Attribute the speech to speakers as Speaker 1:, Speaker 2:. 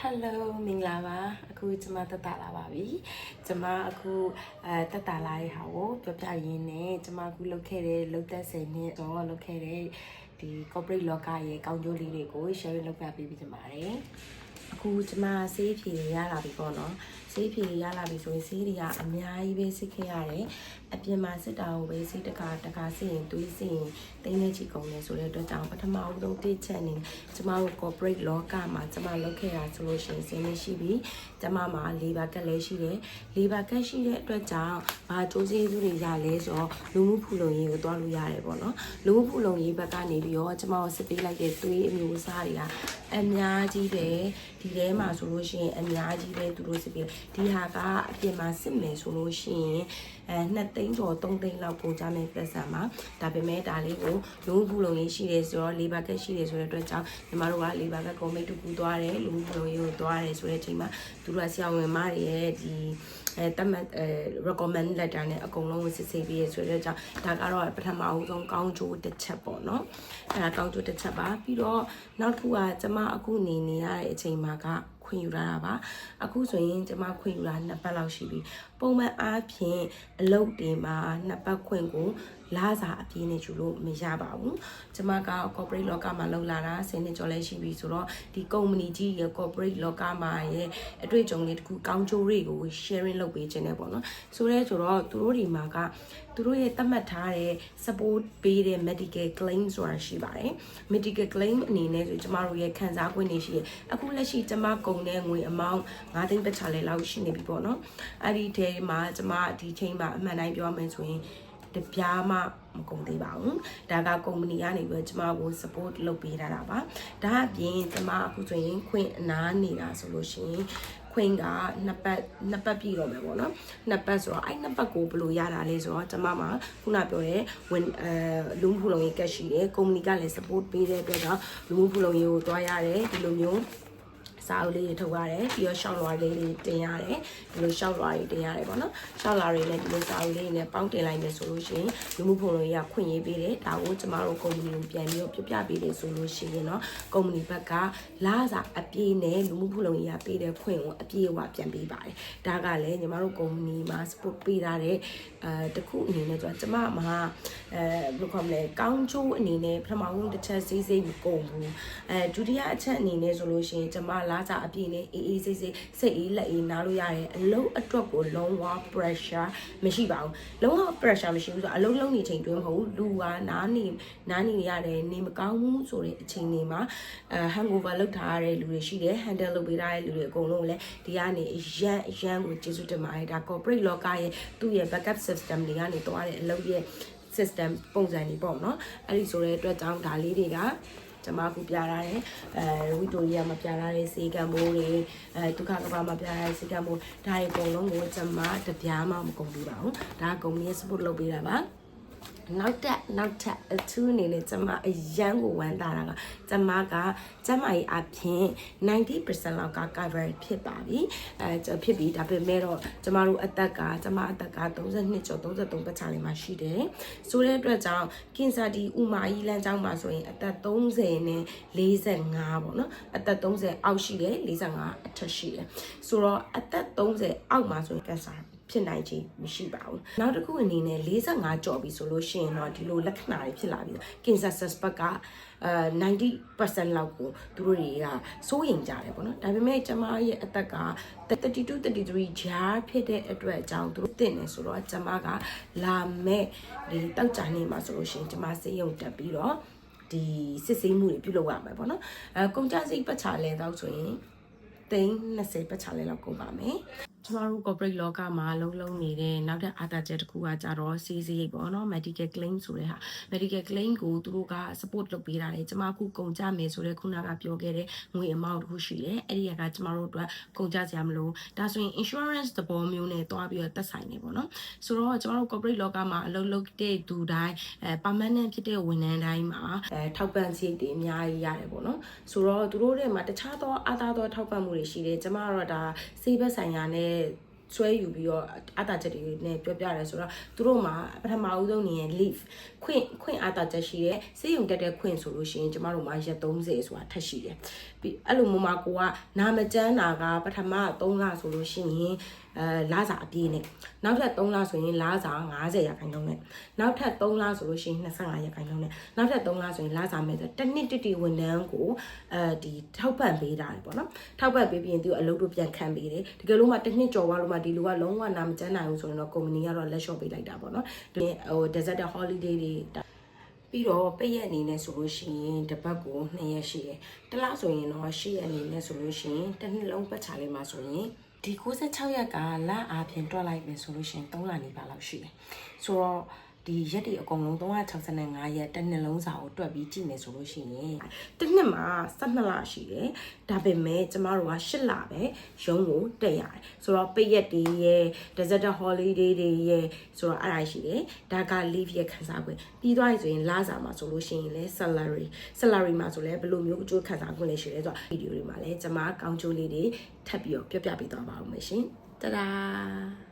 Speaker 1: Hello မင်္ဂလာပါအခုကျွန်မတက်တာလာပါပြီကျွန်မအခုတက်တာလာတဲ့ဟာကိုပြောပြရင်းနဲ့ကျွန်မအခုလုပ်ခဲ့တဲ့လုပ်သက်10နှစ်တော့လုပ်ခဲ့တဲ့ဒီ corporate လောကရဲ့ကောင်းကျိုးလေးတွေကို share လုပ်ပြပေးပြီးတင်ပါတယ်အခုကျွန်မဆေးဖြေရလာပြီပေါ့နော်ဆေးဖြေရလာပြီဆိုရင်ဆေးတွေကအများကြီးပဲစစ်ခဲ့ရတယ်အပြင်မှာစစ်တာကိုပဲဆေးတခါစစ်ရင်တွေးစစ်ရင်တိတ်နေချီကုန်နေဆိုတဲ့အတွက်ကြောင့်ပထမဦးဆုံးတစ်ချက်အနေနဲ့ကျွန်မတို့ corporate လောကမှာကျွန်မလုပ်ခဲ့တာဆိုလို့ရှိရင်ဆေးနေရှိပြီကျွန်မမှာlabor card လည်းရှိတယ် labor card ရှိတဲ့အတွက်ကြောင့်ဘာကြိုးစည်းစုတွေရလဲဆိုတော့လူမှုဖူလုံရေးကိုတွားလို့ရတယ်ပေါ့နော်လူမှုဖူလုံရေးဘက်ကနေပြီးတော့ကျွန်မတို့စစ်ပေးလိုက်တဲ့သွေးအမျိုးအစားတွေကအများကြီးပဲဒီထဲမှာဆိုလို့ရှိရင်အများကြီးပဲသူတို့စစ်ပေးဒီဟာကအပြင်မှာစစ်မယ်ဆိုလို့ရှိရင်2သိန်းကျော်3သိန်းလောက်ပုံကြမယ်ပတ်စံမှာဒါပေမဲ့ဒါလေးကိုလူမှုဖူလုံရေးရှိတယ်ဆိုတော့ labor card ရှိတယ်ဆိုတဲ့အတွက်ကြောင့်ညီမတို့က labor card ကိုမိတ်တူကူသွားတယ်လူမှုဖူလုံရေးကိုသွားတယ်ဆိုတဲ့အချိန်မှာသူတို့ကဆရာဝန်မတွေရဲ့ဒီတမတ်recommend letter နဲ့အကုန်လုံးကိုစစ်ဆေးပြီးရဆိုတဲ့ကြောင့်ဒါကတော့ပထမအဦးဆုံးကောင်းကျိုးတစ်ချက်ပေါ့နော်အဲဒါကောင်းကျိုးတစ်ချက်ပါပြီးတော့နောက်တစ်ခုကကျွန်မအခုနေရတဲ့အချိန်မှာကခွင့်ယူလာတာပါအခုဆိုရင်ကျွန်မခွင့်ယူလာ2ပတ်လောက်ရှိပြီပုံမှန်အားဖြင့်အလုပ်တွေမှာ2ပတ်ခွင့်ကိုလာစာအပြည့်နဲ့ယူလို့မရပါဘူးကျွန်မက corporate လောကမှာလုပ်လာတာ10နှစ်ကျော်လဲရှိပြီဆိုတော့ဒီ company ကြီးရဲ့ corporate လောကမှာရဲ့အတွေ့အကြုံတွေတခုကောင်းကျိုးတွေကို sharing လုပ်ပေးခြင်းနဲ့ပေါ့နော်ဆိုတော့သူတို့ဒီမှာကသူတို့ရဲ့သတ်မှတ်ထားတဲ့ support ပေးတဲ့ medical claim ဆိုတာရှိပါတယ် medical claim အနေနဲ့ဆိုကျွန်မတို့ရဲ့ခံစား권တွေရှိရအခုလက်ရှိကျွန်မကုန်တဲ့ငွေအမောင်း9သိန်းပတ်ချာလဲလောက်ရှိနေပြီပေါ့နော်အဲ့ဒီထဲမှာကျွန်မဒီချိန်မှာအမှန်တိုင်းပြောမယ်ဆိုရင်တပြားမှမကုန်သေးပါဘူးဒါကကုမ္ပဏီကနေပြီးကျွန်မကို support လုပ်ပေးထားတာပါဒါအပြင်ကျွန်မအခုဆိုရင်ခွင့်အနားနေတာဆိုလို့ရှိရင်ခွင့်က2ပတ်ပြည့်တော့မယ်ပေါ့နော်2ပတ်ဆိုတော့အဲ့2ပတ်ကိုဘယ်လိုရတာလဲဆိုတော့ကျွန်မမှာခုနပြောတဲ့လူမှုဖူလုံရေးကတ်ရှိတယ်ကုမ္ပဏီကလည်း support ပေးတဲ့အတွက်ကြောင့်လူမှုဖူလုံရေးကိုတွားရတယ်ဒီလိုမျိုးစာအုပ်လေးတွေထုတ်ရတယ်ပြီးတော့ရှောက်လွှာလေးတွေတင်ရတယ်ဒီလိုရှောက်လွှာတွေတင်ရတယ်ပေါ့နော်ရှောက်လွှာတွေနဲ့ဒီလိုစာအုပ်လေးတွေနဲ့ပေါင်းတင်လိုက်မယ်ဆိုလို့ရှိရင်လူမှုဖူလုံရေးကခွင့်ရေးပေးတယ်ဒါကိုကျမတို့ကုမ္ပဏီကိုပြန်ပြီးတော့ပြပေးတယ်ဆိုလို့ရှိရင်เนาะကုမ္ပဏီဘက်ကလာစာအပြည့်နဲ့လူမှုဖူလုံရေးကပေးတဲ့ခွင့်ကိုအပြည့်အဝပြန်ပေးပါတယ်ဒါကလည်းညီမတို့ကုမ္ပဏီမှာ support ပေးထားတဲ့တခုအနေနဲ့ကျမမှာဘယ်လိုခေါ်မလဲကောင်းချိုးအနေနဲ့ပထမဆုံးတစ်ချက်စိမကုန်ဘူးဒုတိယအချက်အနေနဲ့ဆိုလို့ရှိရင်ကျမလာစာအပြည့်နဲ့အေးစိတ်အေးလက်အေးနားလို့ရတယ်အလုံးအတွက်ကိုလုံးဝ pressure မရှိပါဘူးလုံးဝ pressure မရှိဘူးဆိုတော့အလုံးလုံးနေချိန်တွင်းမဟုတ်လူကနားနေရတယ်နေမကောင်းဘူးဆိုတဲ့အချိန်တွေမှာhangover လုပ်ထားရတဲ့လူတွေရှိတယ် handle လုပ်ပေးထားတဲ့လူတွေအကုန်လုံးလည်းဒီကနေရန်ကိုကျေးဇူးတင်ပါတယ်ဒါ corporate လောကရဲ့သူ့ရဲ့ backup system တွေကနေတွားတဲ့အလုပ်ရဲ့ system ပုံစံတွေပေါ့နော်အဲ့ဒီဆိုတဲ့အတွက်ကြောင့်ဒါလေးတွေကကျွန်မအခုပြထားတယ်ဝီတိုရီယာမှာပြထားတဲ့စေကံမိုးတွေဒုက္ခကဘာမှာပြထားတဲ့စေကံမိုးဒါတွေအကုန်လုံးကိုကျွန်မတပြားမှမကုန်ဘူးပါဘူးဒါကကုမ္ပဏီ support လုပ်ပေးတာပါနောက်ထပ်အထူးအနေနဲ့ကျွန်မအရန်ကိုဝမ်းသာတာကကျွန်မကကျမကြီးအဖြစ် 90% လောက်က cover ဖြစ်ပါပြီဖြစ်ပြီးဒါပေမဲ့တော့ကျွန်မတို့အသက်က32ကျော်33ပတ်ချာလေးမှာရှိတယ်ဆိုတဲ့အတွက်ကြောင့်ကင်ဆာဒီဥမာကြီးလမ်းကြောင်းမှာဆိုရင်အသက်30နဲ့45ပေါ့နော်အသက်30အောက်ရှိတယ်45အထက်ရှိတယ်ဆိုတော့အသက်30အောက်မှာဆိုရင်ကင်ဆာဖြစ်နိုင်ခြင်းမရှိပါဘူးနောက်တစ်ခုအနေနဲ့45ကျော်ပြီဆိုလို့ရှိရင်တော့ဒီလိုလက္ခဏာတွေဖြစ်လာပြီကင်ဆာ suspect က90% လောက်ကိုသူတို့တွေကစိုးရိမ်ကြတယ်ပေါ့နော်ဒါပေမဲ့ကျမရဲ့အသက်က32 33ကြားဖြစ်တဲ့အတွက်အကြောင်းသူတို့သိနေဆိုတော့ကျမကလာမဲ့ဒီတောက်ကြနေမှာဆိုလို့ရှိရင်ကျမစေယုံတက်ပြီးတော့ဒီစစ်ဆေးမှုတွေပြုလုပ်ရမှာပေါ့နော်ကုန်ကြစိတ်ပတ်ချလဲတော့ဆိုရင်30ပတ်ချလဲလောက်ကုန်ပါမယ်ကျမတို့ corporate လောကမှာလုံးနေတဲ့နောက်တဲ့အားသာချက်တစ်ခုကကြတော့ CC ပေါ့နော် medical claim ဆိုတဲ့ဟာ medical claim ကိုသူတို့က support လုပ်ပေးတာလေကျမအခုကုန်ကြမယ်ဆိုတဲ့ခုနကပြောခဲ့တဲ့ငွေ amount တစ်ခုရှိတယ်အဲ့ဒီကကျမတို့အတွက်ကုန်ကြစရာမလိုဒါဆိုရင် insurance သဘောမျိုးနဲ့တွားပြီးတော့သက်ဆိုင်နေပေါ့နော်ဆိုတော့ကျမတို့ corporate လောကမှာအလုပ်လုပ်တဲ့သူတိုင်းpermanent ဖြစ်တဲ့ဝန်ထမ်းတိုင်းမှာထောက်ပံ့စရိတ်တွေအများကြီးရတယ်ပေါ့နော်ဆိုတော့သူတို့တွေမှာတခြားသောအားသာသောထောက်ပံ့မှုတွေရှိတယ်ကျမကတော့ဒါစေဘက်ဆိုင်ရာနဲ့ ဆွဲယူပြီးတော့အတာချက်တွေနဲ့ပြောပြရဲဆိုတော့သူတို့မှာပထမဦးဆုံးနေရင် leave ခွင့်အတာချက်ရှိရဲစေးရုံတက်တဲ့ခွင့်ဆိုလို့ရှိရင်ကျမတို့မှာရက်30ဆိုတာထပ်ရှိတယ်ပြီးအဲ့လိုမျိုးမှာကိုကနာမကျန်းတာကပထမ3လဆိုလို့ရှိရင်လစာအပြည့်နဲ့နောက်ထပ်3လဆိုရင်လစာ90ရာခိုင်နှုန်းနဲ့နောက်ထပ်3လဆိုလို့ရှိရင်25ရာခိုင်နှုန်းနဲ့နောက်ထပ်3လဆိုရင်လစာမဲ့ဆိုတစ်နှစ်တိဝန်ထမ်းကိုဒီထောက်ပံ့ပေးတာပေါ့နော်ထောက်ပံ့ပေးပြီးရင်သူအလုပ်တို့ပြန်ခံပေးတယ်တကယ်လို့မှတစ်နှစ်ကျော်သွားလို့မှဒီလူကလုံးဝနာမကျန်းနိုင်ဘူးဆိုရင်တော့ကုမ္ပဏီကတော့လက်လျှော့ပေးလိုက်တာပေါ့နော်ဒီdesert holiday တွေပြီးတော့ပိတ်ရက်အနေနဲ့ဆိုလို့ရှိရင်တစ်ပတ်ကို2ရက်ရှိတယ်တစ်လဆိုရင်တော့10ရက်အနေနဲ့ဆိုလို့ရှိရင်တစ်နှစ်လုံးပတ်ချလေးမှာဆိုရင်ဒီ96ရက်ကလအားဖြင့်တွက်လိုက်မယ်ဆိုလို့ရှိရင်3လနီးပါးလောက်ရှိတယ်ဆိုတော့ဒီရက်တွေအကုန်လုံး365ရက်တစ်နှစ်လုံးစာကိုတွက်ပြီးကြည့်မယ်ဆိုလို့ရှိရင်တစ်နှစ်မှာ12လရှိတယ်ဒါပေမဲ့ကျမတို့က8လပဲရုံးကိုတက်ရတယ်ဆိုတော့ပိတ်ရက်တွေရဲ့ desert holiday တွေရဲ့ဆိုတော့အဲ့ဒါရှိတယ်ဒါက leave ရဲ့ခံစား권ပြီးသွားပြီဆိုရင်လစာမှာဆိုလို့ရှိရင်လည်း salary မှာဆိုလည်းဘယ်လိုမျိုးအကျိုးခံစား권လဲရှိတယ်ဆိုတော့ဗီဒီယိုတွေမှာလည်းကျမကောင်းကျိုးလေးတွေထပ်ပြီးတော့ပြောပြပေးသွားပါဦးမယ်ရှင်တဒါ